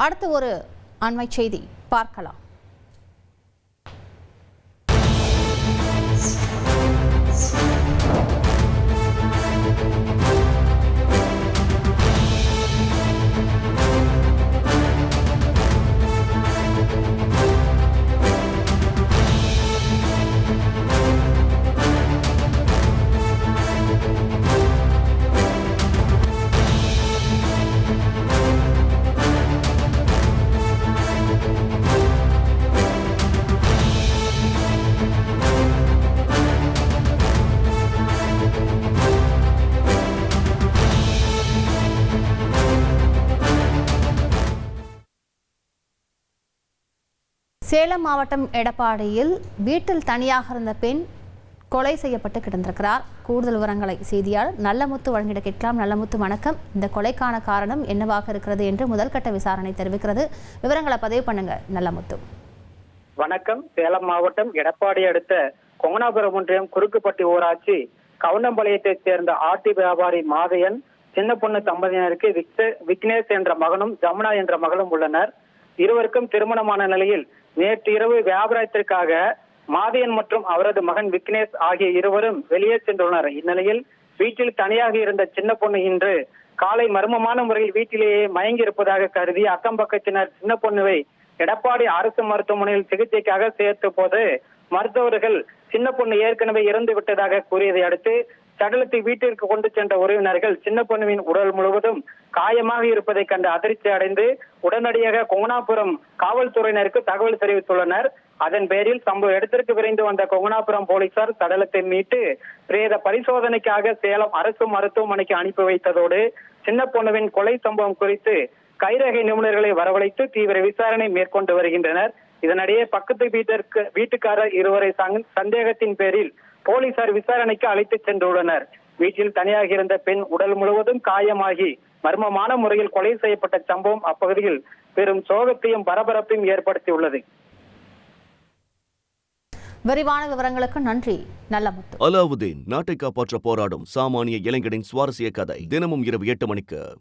அடுத்து ஒரு அண்மை செய்தி பார்க்கலாம். சேலம் மாவட்டம் எடப்பாடியில் வீட்டில் தனியாக இருந்த பெண் கொலை செய்யப்பட்டு கிடந்திருக்கிறார். கூடுதல் விவரங்களை செய்தியாளர் நல்லமுத்து வழங்கிட கேட்கலாம். நல்லமுத்து, வணக்கம். இந்த கொலைக்கான காரணம் என்னவாக இருக்கிறது என்று முதல்கட்ட விசாரணை தெரிவிக்கிறது. விவரங்களை பதிவு பண்ணுங்க நல்லமுத்து. வணக்கம். சேலம் மாவட்டம் எடப்பாடி அடுத்த கொங்கனாபுரம் ஒன்றியம் குறுக்குப்பட்டி ஊராட்சி கவுண்டம்பாளையத்தைச் சேர்ந்த ஆட்டி வியாபாரி மாதையன் சின்ன பொண்ணு தம்பதியினருக்கு விக்னேஷ் என்ற மகனும் ஜமுனா என்ற மகளும் உள்ளனர். இருவருக்கும் திருமணமான நிலையில் நேற்று இரவு வியாபாரத்திற்காக மாதையன் மற்றும் அவரது மகன் விக்னேஷ் ஆகிய இருவரும் வெளியே சென்றுள்ளனர். இந்நிலையில் வீட்டில் தனியாக இருந்த சின்ன பொண்ணு இன்று காலை மர்மமான முறையில் வீட்டிலேயே மயங்கி இருப்பதாக கருதி அக்கம் பக்கத்தினர் சின்ன பொண்ணுவை எடப்பாடி அரசு மருத்துவமனையில் சிகிச்சைக்காக சேர்த்த போது மருத்துவர்கள் சின்ன பொண்ணு ஏற்கனவே இறந்து விட்டதாக கூறியதை அடுத்து சடலத்தை வீட்டிற்கு கொண்டு சென்ற உறவினர்கள் சின்ன பொண்ணுவின் உடல் முழுவதும் காயமாக இருப்பதை கண்டு அதிர்ச்சி அடைந்து உடனடியாக கொங்கனாபுரம் காவல்துறையினருக்கு தகவல் தெரிவித்துள்ளனர். அதன் பேரில் சம்பவ இடத்திற்கு விரைந்து வந்த கொங்கனாபுரம் போலீசார் சடலத்தை மீட்டு பிரேத பரிசோதனைக்காக சேலம் அரசு மருத்துவமனைக்கு அனுப்பி வைத்ததோடு சின்ன பொண்ணுவின் கொலை சம்பவம் குறித்து கைரேகை நிபுணர்களை வரவழைத்து தீவிர விசாரணை மேற்கொண்டு வருகின்றனர். இதனிடையே பக்கத்து வீட்டுக்காரர் இருவரை சந்தேகத்தின் பேரில் போலீசார் விசாரணைக்கு அழைத்து சென்றுள்ளனர். வீட்டில் தனியாக இருந்த பெண் உடல் முழுவதும் காயமாகி மர்மமான முறையில் கொலை செய்யப்பட்ட சம்பவம் அப்பகுதியில் பெரும் சோகத்தையும் பரபரப்பையும் ஏற்படுத்தியுள்ளது. விரிவான விவரங்களுக்கு நன்றி நல்லமுத்து. அலாவுதீன் நாட்டை காப்பாற்ற போராடும் சாமானிய இளைஞனின் சுவாரஸ்ய கதை தினமும் இரவு 8 மணிக்கு.